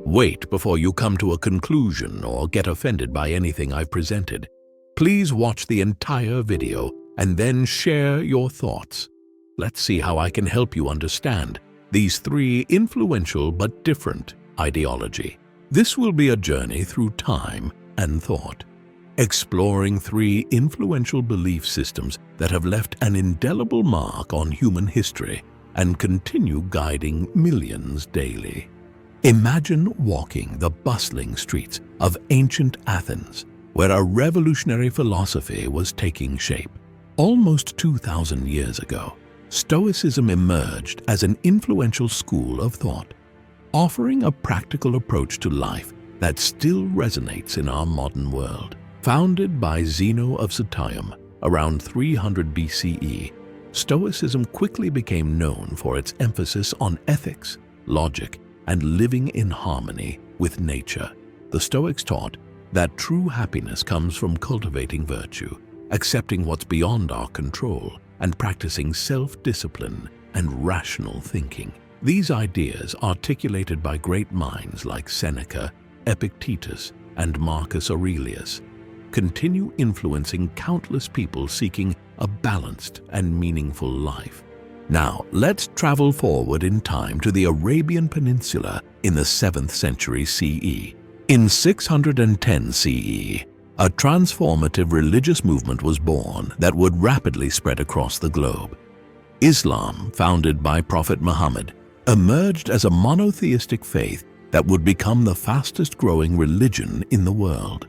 Wait before you come to a conclusion or get offended by anything I've presented. Please watch the entire video and then share your thoughts. Let's see how I can help you understand these three influential but different ideologies. This will be a journey through time and thought, exploring three influential belief systems that have left an indelible mark on human history and continue guiding millions daily. Imagine walking the bustling streets of ancient Athens, where a revolutionary philosophy was taking shape. Almost 2,000 years ago, Stoicism emerged as an influential school of thought, offering a practical approach to life that still resonates in our modern world. Founded by Zeno of Citium around 300 BCE, Stoicism quickly became known for its emphasis on ethics, logic, and living in harmony with nature. The Stoics taught that true happiness comes from cultivating virtue, accepting what's beyond our control, and practicing self-discipline and rational thinking. These ideas, articulated by great minds like Seneca, Epictetus, and Marcus Aurelius, continue influencing countless people seeking a balanced and meaningful life. Now, let's travel forward in time to the Arabian Peninsula in the 7th century CE. In 610 CE, a transformative religious movement was born that would rapidly spread across the globe. Islam, founded by Prophet Muhammad, emerged as a monotheistic faith that would become the fastest-growing religion in the world.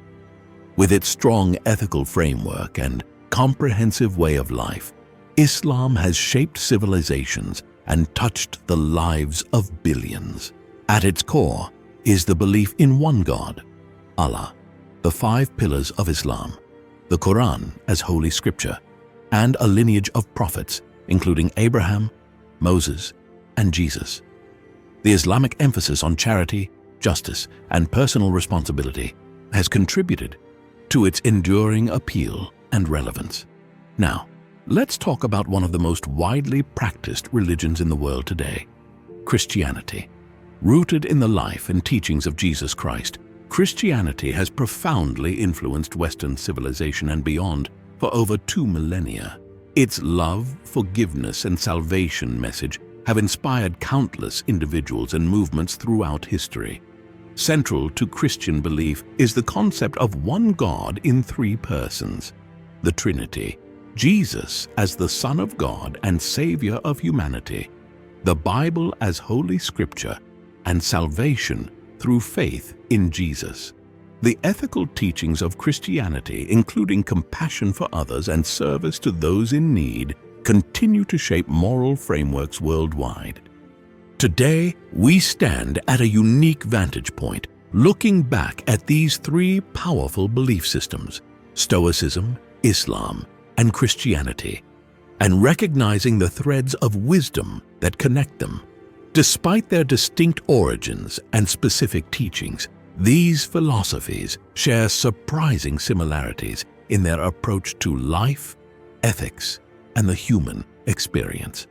With its strong ethical framework and comprehensive way of life, Islam has shaped civilizations and touched the lives of billions. At its core is the belief in one God, Allah, the 5 pillars of Islam, the Quran as holy scripture, and a lineage of prophets, including Abraham, Moses, and Jesus. The Islamic emphasis on charity, justice, and personal responsibility has contributed to its enduring appeal and relevance. Now, let's talk about one of the most widely practiced religions in the world today, Christianity. Rooted in the life and teachings of Jesus Christ, Christianity has profoundly influenced Western civilization and beyond for over 2 millennia. Its love, forgiveness, and salvation message have inspired countless individuals and movements throughout history. Central to Christian belief is the concept of one God in 3 persons, the Trinity, Jesus as the Son of God and Savior of humanity, the Bible as Holy Scripture, and salvation through faith in Jesus. The ethical teachings of Christianity, including compassion for others and service to those in need, continue to shape moral frameworks worldwide. Today, we stand at a unique vantage point, looking back at these 3 powerful belief systems, Stoicism, Islam, and Christianity, and recognizing the threads of wisdom that connect them. Despite their distinct origins and specific teachings, these philosophies share surprising similarities in their approach to life, ethics, and the human experience.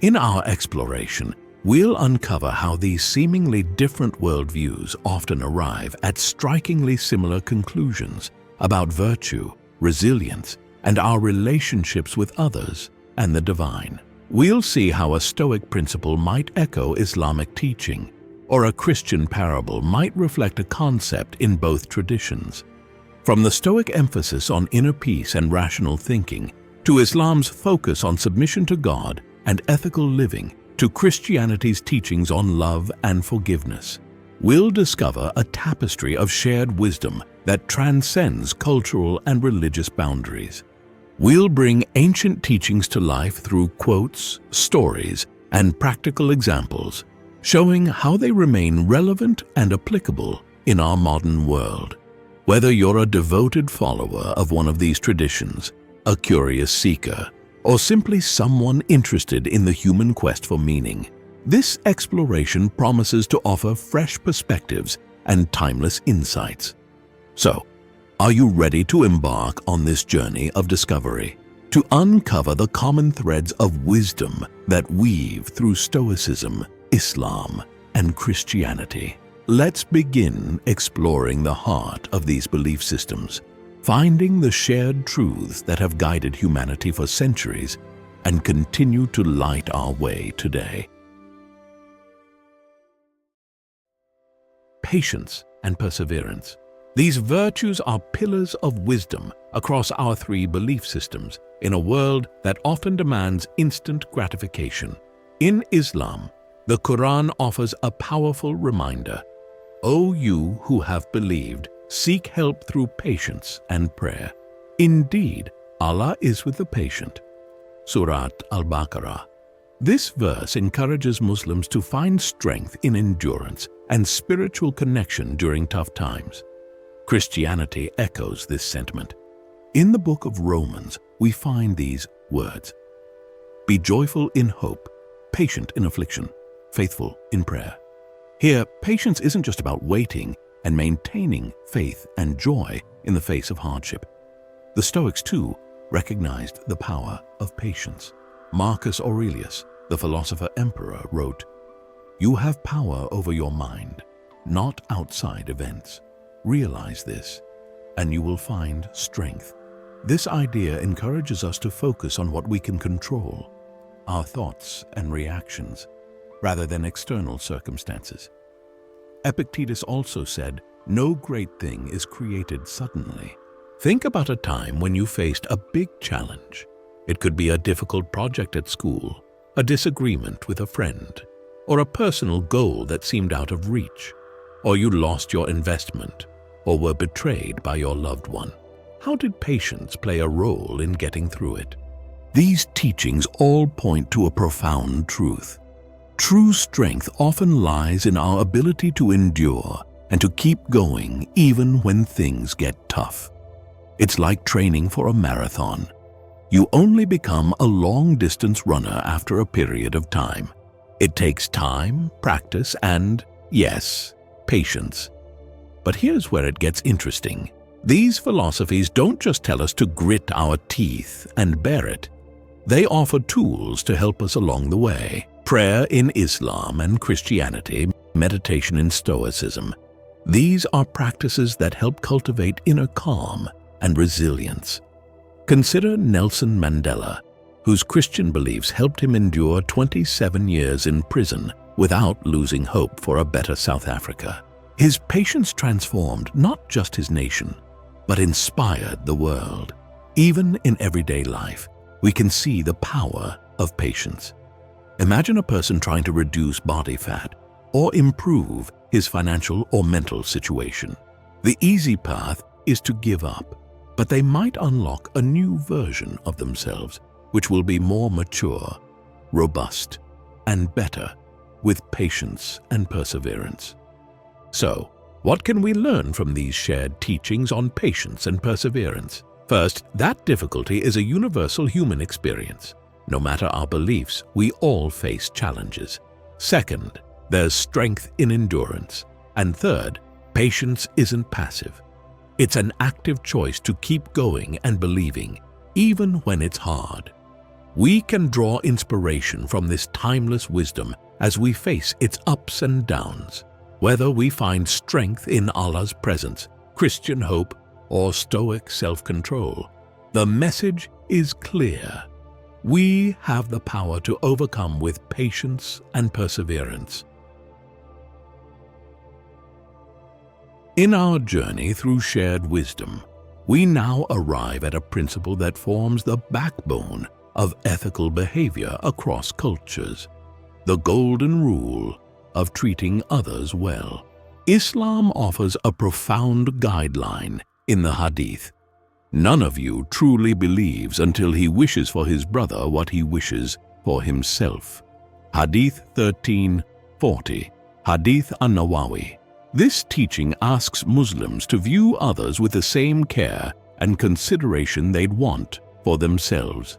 In our exploration, we'll uncover how these seemingly different worldviews often arrive at strikingly similar conclusions about virtue, resilience, and our relationships with others and the divine. We'll see how a Stoic principle might echo Islamic teaching, or a Christian parable might reflect a concept in both traditions. From the Stoic emphasis on inner peace and rational thinking, to Islam's focus on submission to God and ethical living, to Christianity's teachings on love and forgiveness, we'll discover a tapestry of shared wisdom that transcends cultural and religious boundaries. We'll bring ancient teachings to life through quotes, stories, and practical examples, showing how they remain relevant and applicable in our modern world. Whether you're a devoted follower of one of these traditions, a curious seeker, or simply someone interested in the human quest for meaning, this exploration promises to offer fresh perspectives and timeless insights. So, are you ready to embark on this journey of discovery, to uncover the common threads of wisdom that weave through Stoicism, Islam, and Christianity? Let's begin exploring the heart of these belief systems, finding the shared truths that have guided humanity for centuries and continue to light our way today. Patience and perseverance. These virtues are pillars of wisdom across our three belief systems in a world that often demands instant gratification. In Islam, the Quran offers a powerful reminder. O you who have believed, seek help through patience and prayer. Indeed, Allah is with the patient. Surat Al-Baqarah. This verse encourages Muslims to find strength in endurance and spiritual connection during tough times. Christianity echoes this sentiment. In the book of Romans, we find these words: Be joyful in hope, patient in affliction, faithful in prayer. Here, patience isn't just about waiting and maintaining faith and joy in the face of hardship. The Stoics, too, recognized the power of patience. Marcus Aurelius, the philosopher emperor, wrote, "You have power over your mind, not outside events. Realize this, and you will find strength." This idea encourages us to focus on what we can control, our thoughts and reactions, rather than external circumstances. Epictetus also said, "No great thing is created suddenly." Think about a time when you faced a big challenge. It could be a difficult project at school, a disagreement with a friend, or a personal goal that seemed out of reach, or you lost your investment, or were betrayed by your loved one. How did patience play a role in getting through it? These teachings all point to a profound truth. True strength often lies in our ability to endure and to keep going even when things get tough. It's like training for a marathon. You only become a long-distance runner after a period of time. It takes time, practice, and, yes, patience. But here's where it gets interesting. These philosophies don't just tell us to grit our teeth and bear it. They offer tools to help us along the way. Prayer in Islam and Christianity, meditation in Stoicism. These are practices that help cultivate inner calm and resilience. Consider Nelson Mandela, whose Christian beliefs helped him endure 27 years in prison without losing hope for a better South Africa. His patience transformed not just his nation, but inspired the world. Even in everyday life, we can see the power of patience. Imagine a person trying to reduce body fat or improve his financial or mental situation. The easy path is to give up, but they might unlock a new version of themselves, which will be more mature, robust, and better with patience and perseverance. So, what can we learn from these shared teachings on patience and perseverance? First, that difficulty is a universal human experience. No matter our beliefs, we all face challenges. Second, there's strength in endurance. And third, patience isn't passive. It's an active choice to keep going and believing, even when it's hard. We can draw inspiration from this timeless wisdom as we face its ups and downs. Whether we find strength in Allah's presence, Christian hope, or Stoic self-control, the message is clear. We have the power to overcome with patience and perseverance. In our journey through shared wisdom, we now arrive at a principle that forms the backbone of ethical behavior across cultures: the golden rule of treating others well. Islam offers a profound guideline in the Hadith. None of you truly believes until he wishes for his brother what he wishes for himself. Hadith 13:40, Hadith an-Nawawi. This teaching asks Muslims to view others with the same care and consideration they'd want for themselves.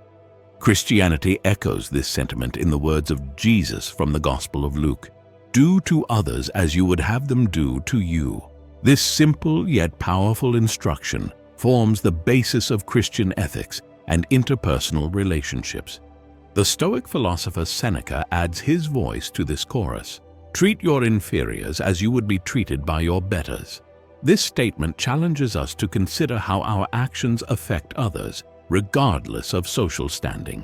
Christianity echoes this sentiment in the words of Jesus from the Gospel of Luke: "Do to others as you would have them do to you." This simple yet powerful instruction forms the basis of Christian ethics and interpersonal relationships. The Stoic philosopher Seneca adds his voice to this chorus: Treat your inferiors as you would be treated by your betters. This statement challenges us to consider how our actions affect others, regardless of social standing.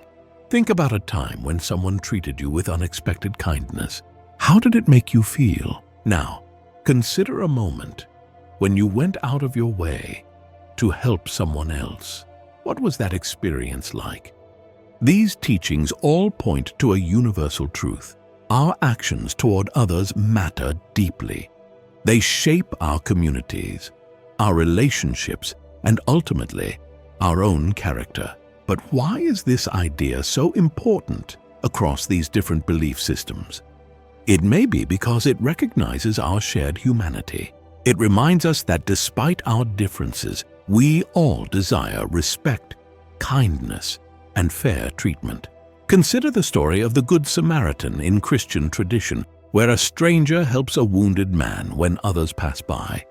Think about a time when someone treated you with unexpected kindness. How did it make you feel? Now, consider a moment when you went out of your way to help someone else. What was that experience like? These teachings all point to a universal truth. Our actions toward others matter deeply. They shape our communities, our relationships, and ultimately, our own character. But why is this idea so important across these different belief systems? It may be because it recognizes our shared humanity. It reminds us that despite our differences, we all desire respect, kindness, and fair treatment. Consider the story of the Good Samaritan in Christian tradition, where a stranger helps a wounded man when others pass by.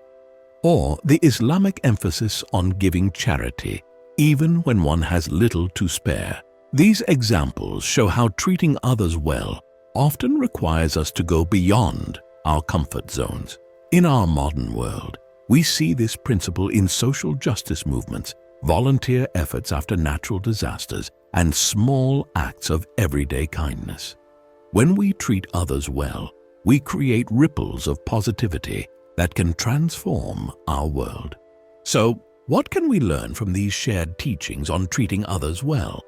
Or the Islamic emphasis on giving charity, even when one has little to spare. These examples show how treating others well often requires us to go beyond our comfort zones. In our modern world, we see this principle in social justice movements, volunteer efforts after natural disasters, and small acts of everyday kindness. When we treat others well, we create ripples of positivity that can transform our world. So, what can we learn from these shared teachings on treating others well?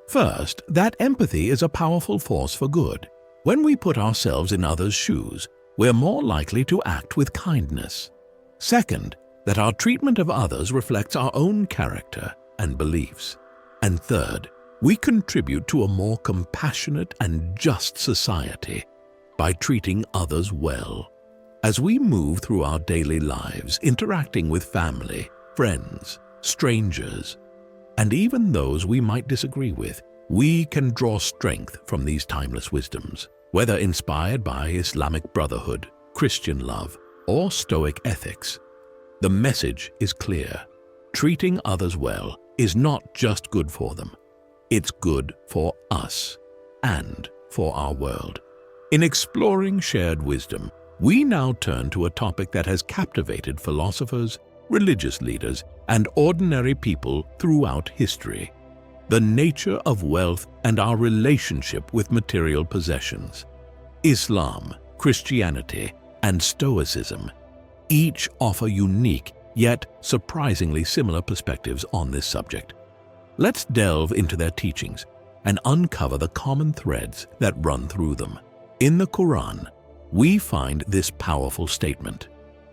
First, that empathy is a powerful force for good. When we put ourselves in others' shoes, we're more likely to act with kindness. Second, that our treatment of others reflects our own character and beliefs. And third, we contribute to a more compassionate and just society by treating others well. As we move through our daily lives, interacting with family, friends, strangers, and even those we might disagree with, we can draw strength from these timeless wisdoms. Whether inspired by Islamic brotherhood, Christian love, or Stoic ethics, the message is clear. Treating others well is not just good for them. It's good for us and for our world. In exploring shared wisdom, we now turn to a topic that has captivated philosophers, religious leaders, and ordinary people throughout history: the nature of wealth and our relationship with material possessions. Islam, Christianity, and Stoicism each offer unique yet surprisingly similar perspectives on this subject. Let's delve into their teachings and uncover the common threads that run through them. In the Quran, we find this powerful statement: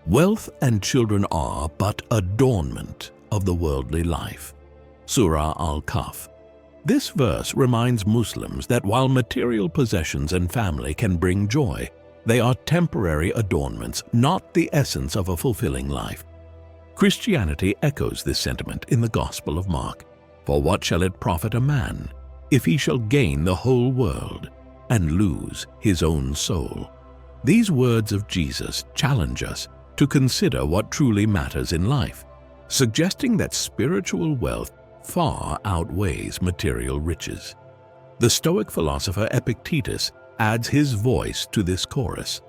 "Wealth and children are but adornment of the worldly life." Surah Al-Kahf. This verse reminds Muslims that while material possessions and family can bring joy, they are temporary adornments, not the essence of a fulfilling life. Christianity echoes this sentiment in the Gospel of Mark. "For what shall it profit a man if he shall gain the whole world and lose his own soul?" These words of Jesus challenge us to consider what truly matters in life, suggesting that spiritual wealth far outweighs material riches. The Stoic philosopher Epictetus adds his voice to this chorus: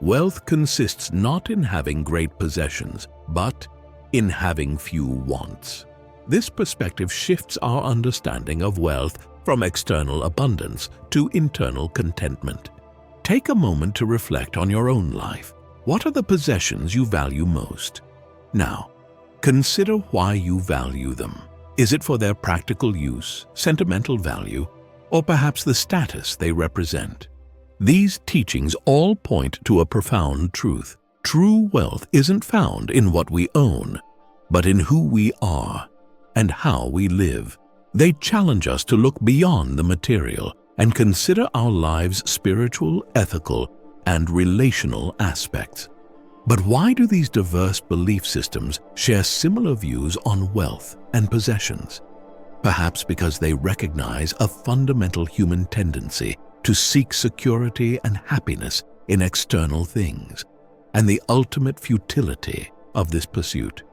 "Wealth consists not in having great possessions, but in having few wants." This perspective shifts our understanding of wealth from external abundance to internal contentment. Take a moment to reflect on your own life. What are the possessions you value most? Now, consider why you value them. Is it for their practical use, sentimental value, or perhaps the status they represent? These teachings all point to a profound truth. True wealth isn't found in what we own, but in who we are and how we live. They challenge us to look beyond the material and consider our lives' spiritual, ethical, and relational aspects. But why do these diverse belief systems share similar views on wealth and possessions? Perhaps because they recognize a fundamental human tendency to seek security and happiness in external things, and the ultimate futility of this pursuit.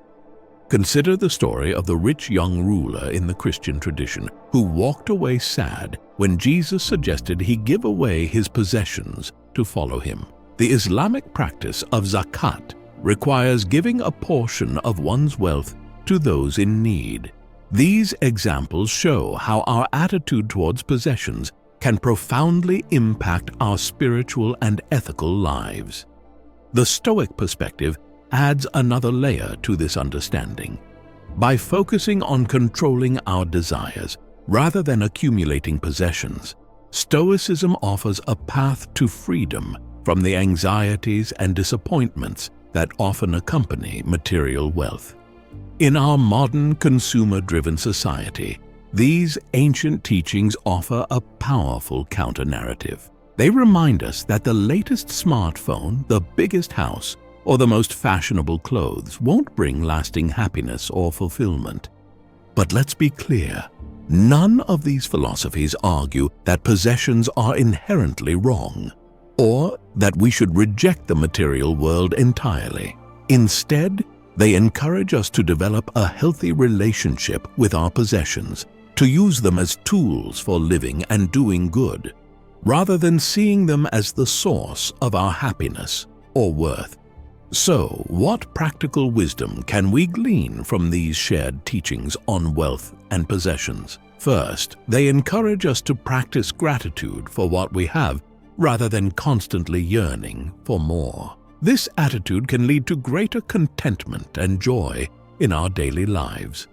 Consider the story of the rich young ruler in the Christian tradition who walked away sad when Jesus suggested he give away his possessions to follow him. The Islamic practice of zakat requires giving a portion of one's wealth to those in need. These examples show how our attitude towards possessions can profoundly impact our spiritual and ethical lives. The Stoic perspective adds another layer to this understanding. By focusing on controlling our desires rather than accumulating possessions, Stoicism offers a path to freedom from the anxieties and disappointments that often accompany material wealth. In our modern consumer-driven society, these ancient teachings offer a powerful counter-narrative. They remind us that the latest smartphone, the biggest house, or the most fashionable clothes won't bring lasting happiness or fulfillment. But let's be clear, none of these philosophies argue that possessions are inherently wrong, or that we should reject the material world entirely. Instead, they encourage us to develop a healthy relationship with our possessions, to use them as tools for living and doing good, rather than seeing them as the source of our happiness or worth. So, what practical wisdom can we glean from these shared teachings on wealth and possessions? First, they encourage us to practice gratitude for what we have rather than constantly yearning for more. This attitude can lead to greater contentment and joy in our daily lives.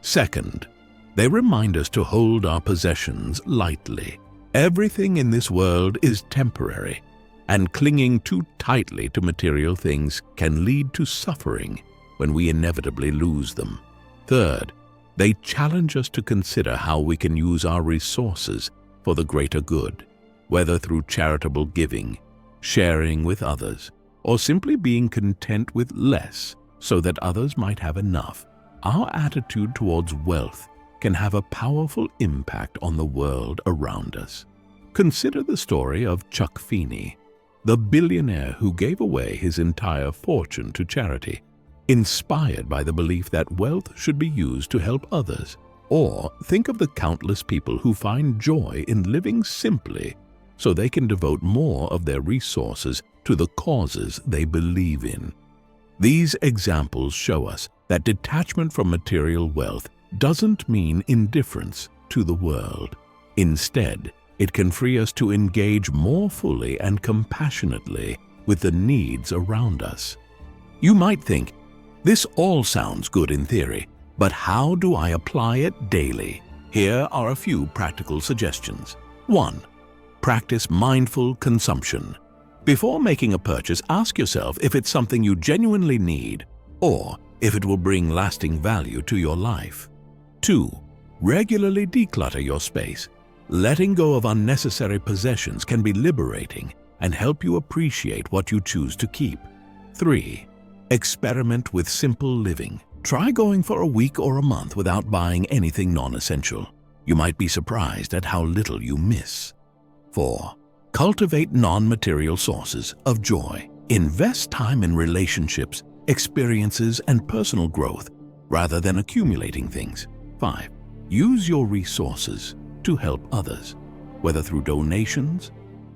Second, they remind us to hold our possessions lightly. Everything in this world is temporary, and clinging too tightly to material things can lead to suffering when we inevitably lose them. Third, they challenge us to consider how we can use our resources for the greater good, whether through charitable giving, sharing with others, or simply being content with less so that others might have enough. Our attitude towards wealth can have a powerful impact on the world around us. Consider the story of Chuck Feeney, the billionaire who gave away his entire fortune to charity, inspired by the belief that wealth should be used to help others. Or think of the countless people who find joy in living simply so they can devote more of their resources to the causes they believe in. These examples show us that detachment from material wealth doesn't mean indifference to the world. Instead, it can free us to engage more fully and compassionately with the needs around us. You might think, this all sounds good in theory, but how do I apply it daily? Here are a few practical suggestions. 1. Practice mindful consumption. Before making a purchase, ask yourself if it's something you genuinely need or if it will bring lasting value to your life. 2. Regularly declutter your space. Letting go of unnecessary possessions can be liberating and help you appreciate what you choose to keep. 3. Experiment with simple living. Try going for a week or a month without buying anything non-essential. You might be surprised at how little you miss. 4. Cultivate non-material sources of joy. Invest time in relationships, experiences, and personal growth rather than accumulating things. 5. Use your resources to help others, whether through donations,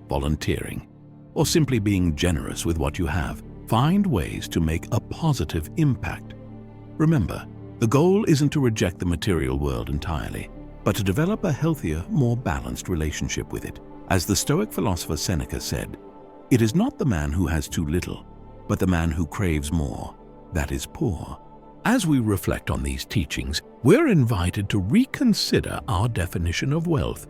volunteering, or simply being generous with what you have. Find ways to make a positive impact. Remember, the goal isn't to reject the material world entirely, but to develop a healthier, more balanced relationship with it. As the Stoic philosopher Seneca said, "It is not the man who has too little, but the man who craves more, that is poor." As we reflect on these teachings, we're invited to reconsider our definition of wealth.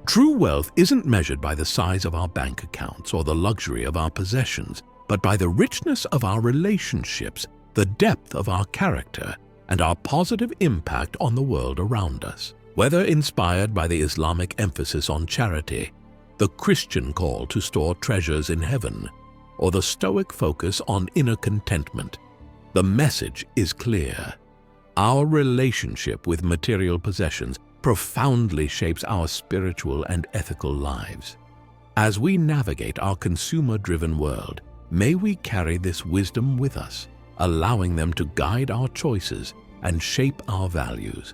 True wealth isn't measured by the size of our bank accounts or the luxury of our possessions, but by the richness of our relationships, the depth of our character, and our positive impact on the world around us. Whether inspired by the Islamic emphasis on charity, the Christian call to store treasures in heaven, or the Stoic focus on inner contentment, the message is clear. Our relationship with material possessions profoundly shapes our spiritual and ethical lives. As we navigate our consumer-driven world, may we carry this wisdom with us, allowing them to guide our choices and shape our values.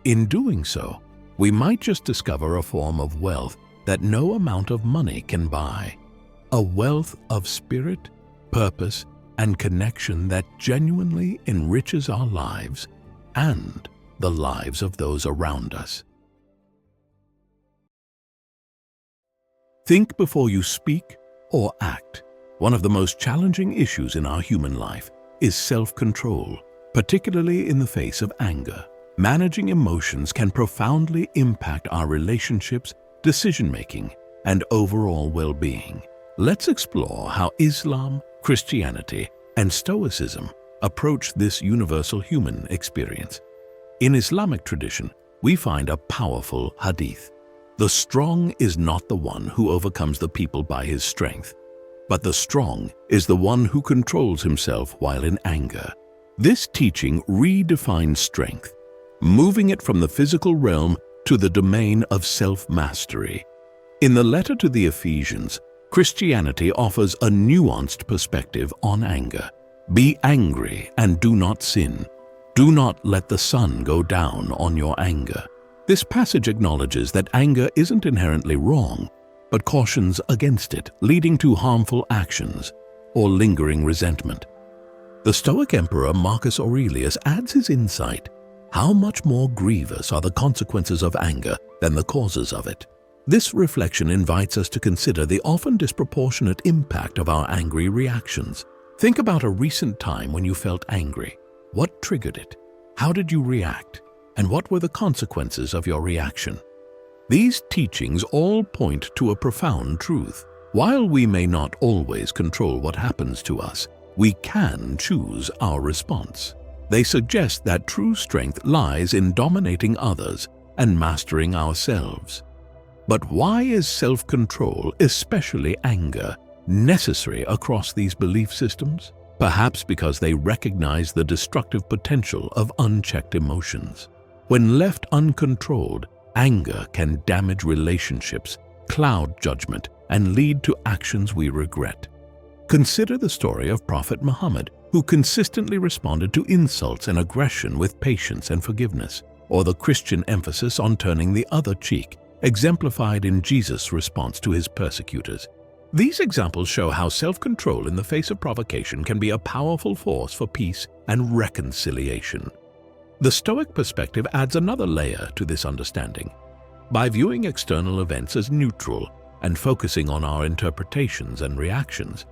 In doing so, we might just discover a form of wealth that no amount of money can buy. a wealth of spirit, purpose, and connection that genuinely enriches our lives and the lives of those around us. Think before you speak or act. One of the most challenging issues in our human life is self-control, particularly in the face of anger. Managing emotions can profoundly impact our relationships, decision-making, and overall well-being. Let's explore how Islam, Christianity, and Stoicism approach this universal human experience. In Islamic tradition, we find a powerful hadith. The strong is not the one who overcomes the people by his strength, but the strong is the one who controls himself while in anger. This teaching redefines strength, moving it from the physical realm to the domain of self-mastery. In the letter to the Ephesians, Christianity offers a nuanced perspective on anger. Be angry and do not sin. Do not let the sun go down on your anger. This passage acknowledges that anger isn't inherently wrong, but cautions against it, leading to harmful actions or lingering resentment. The Stoic Emperor Marcus Aurelius adds his insight. How much more grievous are the consequences of anger than the causes of it? This reflection invites us to consider the often disproportionate impact of our angry reactions. Think about a recent time when you felt angry. What triggered it? How did you react? And what were the consequences of your reaction? These teachings all point to a profound truth. While we may not always control what happens to us, we can choose our response. They suggest that true strength lies in dominating others and mastering ourselves. But why is self-control, especially anger, necessary across these belief systems? Perhaps because they recognize the destructive potential of unchecked emotions. When left uncontrolled, anger can damage relationships, cloud judgment, and lead to actions we regret. Consider the story of Prophet Muhammad, who consistently responded to insults and aggression with patience and forgiveness, or the Christian emphasis on turning the other cheek, exemplified in Jesus' response to his persecutors. These examples show how self-control in the face of provocation can be a powerful force for peace and reconciliation. The Stoic perspective adds another layer to this understanding. By viewing external events as neutral and focusing on our interpretations and reactions,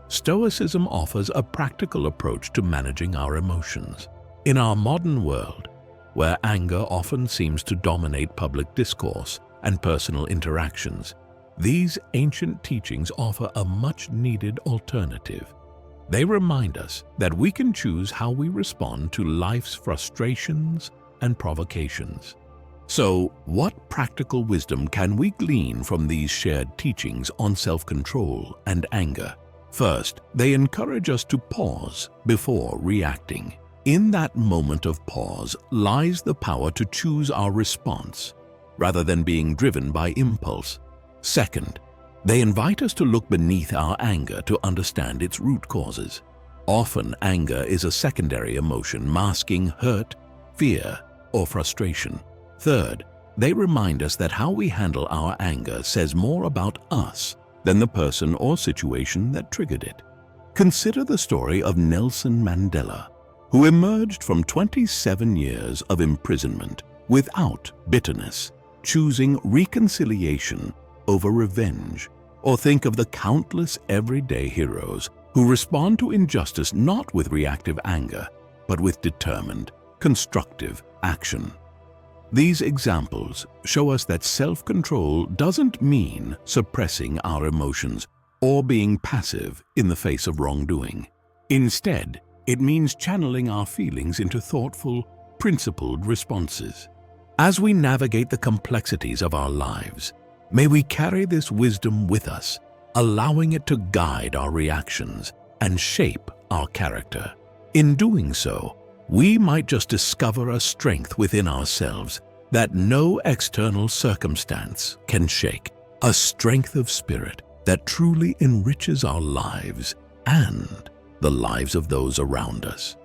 Stoicism offers a practical approach to managing our emotions. In our modern world, where anger often seems to dominate public discourse and personal interactions, these ancient teachings offer a much-needed alternative. They remind us that we can choose how we respond to life's frustrations and provocations. So, what practical wisdom can we glean from these shared teachings on self-control and anger? First, they encourage us to pause before reacting. In that moment of pause lies the power to choose our response, rather than being driven by impulse. Second, they invite us to look beneath our anger to understand its root causes. Often, anger is a secondary emotion masking hurt, fear, or frustration. Third, they remind us that how we handle our anger says more about us than the person or situation that triggered it. Consider the story of Nelson Mandela, who emerged from 27 years of imprisonment without bitterness, choosing reconciliation over revenge. Or think of the countless everyday heroes who respond to injustice not with reactive anger, but with determined, constructive action. These examples show us that self-control doesn't mean suppressing our emotions or being passive in the face of wrongdoing. Instead, it means channeling our feelings into thoughtful, principled responses. As we navigate the complexities of our lives, may we carry this wisdom with us, allowing it to guide our reactions and shape our character. In doing so, we might just discover a strength within ourselves that no external circumstance can shake, a strength of spirit that truly enriches our lives and the lives of those around us.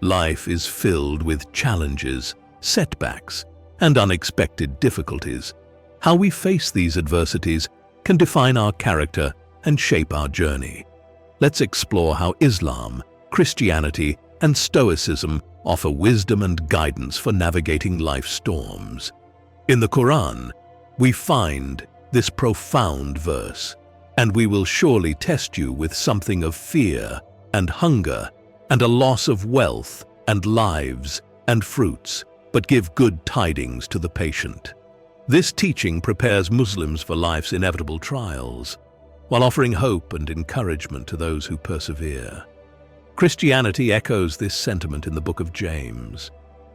Life is filled with challenges, setbacks, and unexpected difficulties. How we face these adversities can define our character and shape our journey. Let's explore how Islam, Christianity, and Stoicism offer wisdom and guidance for navigating life's storms. In the Quran, we find this profound verse, "And we will surely test you with something of fear and hunger and a loss of wealth and lives and fruits, but give good tidings to the patient." This teaching prepares Muslims for life's inevitable trials, while offering hope and encouragement to those who persevere. Christianity echoes this sentiment in the book of James.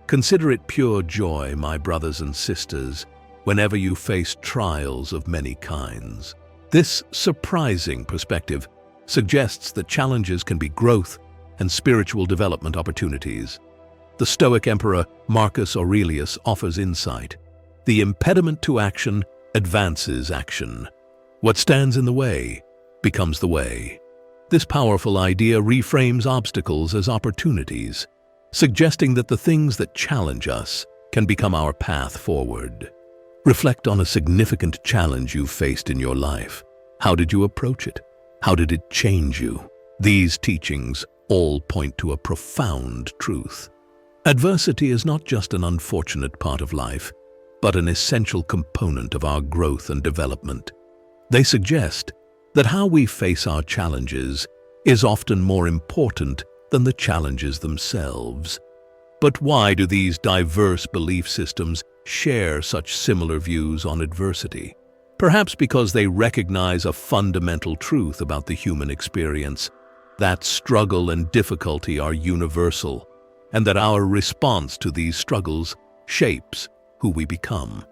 "Consider it pure joy, my brothers and sisters, whenever you face trials of many kinds." This surprising perspective suggests that challenges can be growth and spiritual development opportunities. The Stoic emperor Marcus Aurelius offers insight. The impediment to action advances action. What stands in the way becomes the way. This powerful idea reframes obstacles as opportunities, suggesting that the things that challenge us can become our path forward. Reflect on a significant challenge you've faced in your life. How did you approach it? How did it change you? These teachings all point to a profound truth. Adversity is not just an unfortunate part of life, but an essential component of our growth and development. They suggest that how we face our challenges is often more important than the challenges themselves. But why do these diverse belief systems share such similar views on adversity? Perhaps because they recognize a fundamental truth about the human experience, that struggle and difficulty are universal, and that our response to these struggles shapes who we become.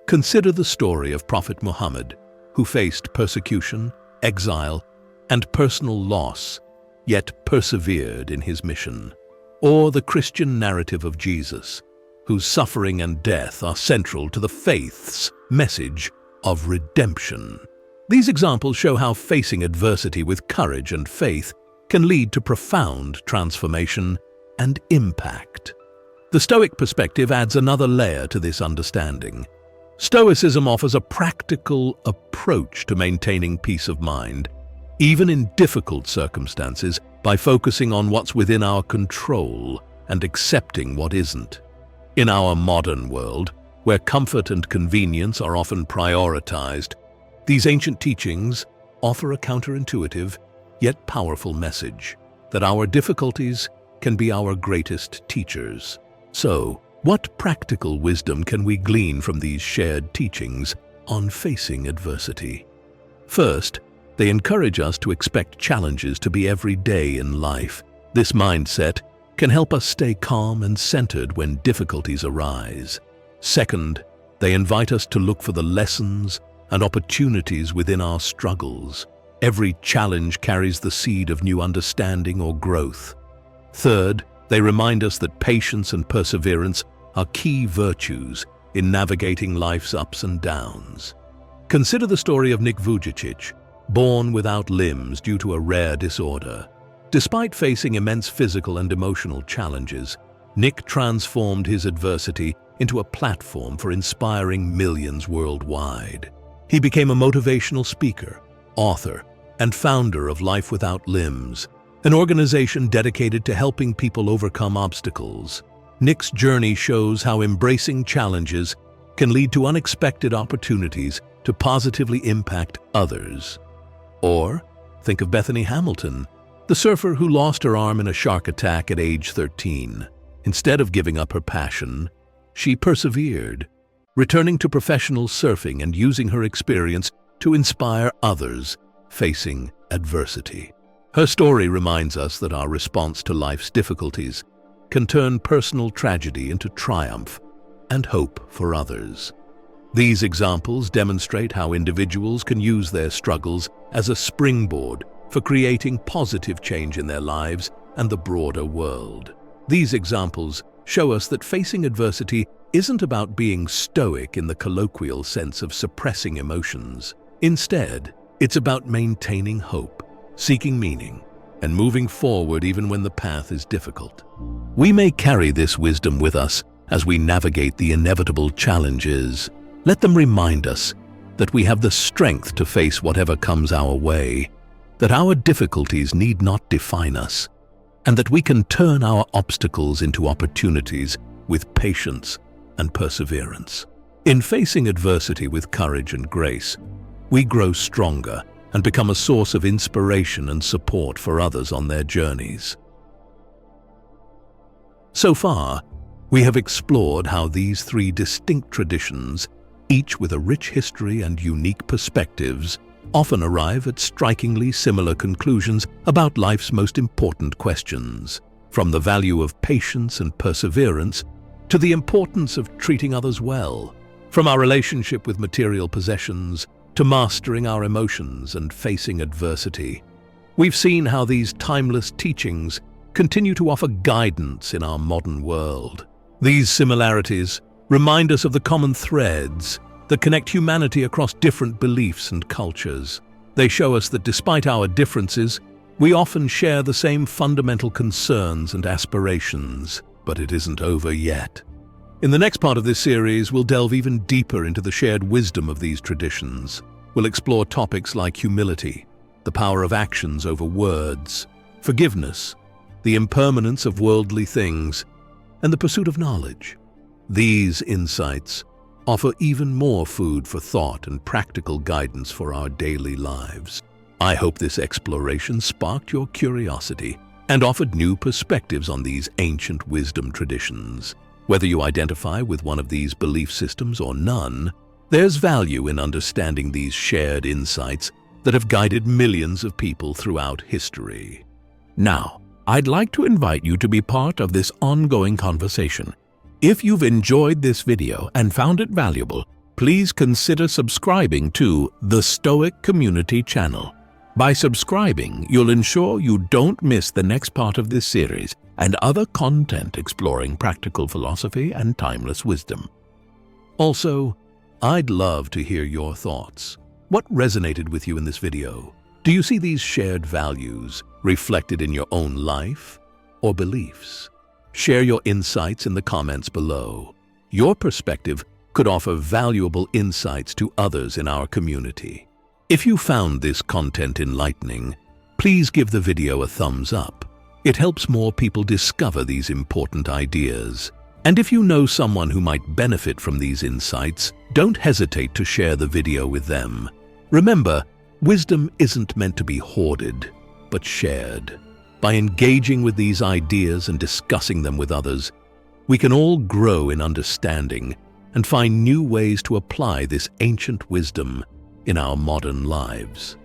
Consider the story of Prophet Muhammad, who faced persecution, exile, and personal loss, yet persevered in his mission. Or the Christian narrative of Jesus, whose suffering and death are central to the faith's message of redemption. These examples show how facing adversity with courage and faith can lead to profound transformation and impact. The Stoic perspective adds another layer to this understanding. Stoicism offers a practical approach to maintaining peace of mind, even in difficult circumstances, by focusing on what's within our control and accepting what isn't. In our modern world, where comfort and convenience are often prioritized, these ancient teachings offer a counterintuitive yet powerful message that our difficulties can be our greatest teachers. So, what practical wisdom can we glean from these shared teachings on facing adversity? First, they encourage us to expect challenges to be every day in life. This mindset can help us stay calm and centered when difficulties arise. Second, they invite us to look for the lessons and opportunities within our struggles. Every challenge carries the seed of new understanding or growth. Third, they remind us that patience and perseverance are key virtues in navigating life's ups and downs. Consider the story of Nick Vujicic, born without limbs due to a rare disorder. Despite facing immense physical and emotional challenges, Nick transformed his adversity into a platform for inspiring millions worldwide. He became a motivational speaker, author, and founder of Life Without Limbs, an organization dedicated to helping people overcome obstacles. Nick's journey shows how embracing challenges can lead to unexpected opportunities to positively impact others. Or, think of Bethany Hamilton, the surfer who lost her arm in a shark attack at age 13. Instead of giving up her passion, she persevered, returning to professional surfing and using her experience to inspire others facing adversity. Her story reminds us that our response to life's difficulties can turn personal tragedy into triumph and hope for others. These examples demonstrate how individuals can use their struggles as a springboard for creating positive change in their lives and the broader world. These examples show us that facing adversity isn't about being stoic in the colloquial sense of suppressing emotions. Instead, it's about maintaining hope, seeking meaning, and moving forward even when the path is difficult. We may carry this wisdom with us as we navigate the inevitable challenges, Let them remind us that we have the strength to face whatever comes our way, that our difficulties need not define us, and that we can turn our obstacles into opportunities with patience and perseverance. In facing adversity with courage and grace, we grow stronger and become a source of inspiration and support for others on their journeys. So far, we have explored how these three distinct traditions, each with a rich history and unique perspectives, often arrive at strikingly similar conclusions about life's most important questions, from the value of patience and perseverance to the importance of treating others well, from our relationship with material possessions to mastering our emotions and facing adversity. We've seen how these timeless teachings continue to offer guidance in our modern world. These similarities remind us of the common threads that connect humanity across different beliefs and cultures. They show us that despite our differences, we often share the same fundamental concerns and aspirations. But it isn't over yet. In the next part of this series, we'll delve even deeper into the shared wisdom of these traditions. We'll explore topics like humility, the power of actions over words, forgiveness, the impermanence of worldly things, and the pursuit of knowledge. These insights offer even more food for thought and practical guidance for our daily lives. I hope this exploration sparked your curiosity and offered new perspectives on these ancient wisdom traditions. Whether you identify with one of these belief systems or none, there's value in understanding these shared insights that have guided millions of people throughout history. Now, I'd like to invite you to be part of this ongoing conversation. If you've enjoyed this video and found it valuable, please consider subscribing to the Stoic Community channel. By subscribing, you'll ensure you don't miss the next part of this series and other content exploring practical philosophy and timeless wisdom. Also, I'd love to hear your thoughts. What resonated with you in this video? Do you see these shared values reflected in your own life or beliefs? Share your insights in the comments below. Your perspective could offer valuable insights to others in our community. If you found this content enlightening, please give the video a thumbs up. It helps more people discover these important ideas. And if you know someone who might benefit from these insights, don't hesitate to share the video with them. Remember, wisdom isn't meant to be hoarded, but shared. By engaging with these ideas and discussing them with others, we can all grow in understanding and find new ways to apply this ancient wisdom in our modern lives.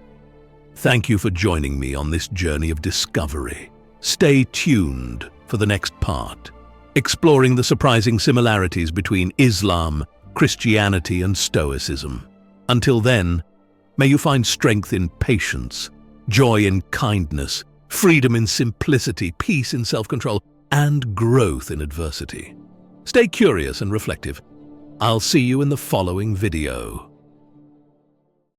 Thank you for joining me on this journey of discovery. Stay tuned for the next part, exploring the surprising similarities between Islam, Christianity, and Stoicism. Until then, may you find strength in patience, joy in kindness, freedom in simplicity, peace in self-control, and growth in adversity. Stay curious and reflective. I'll see you in the following video.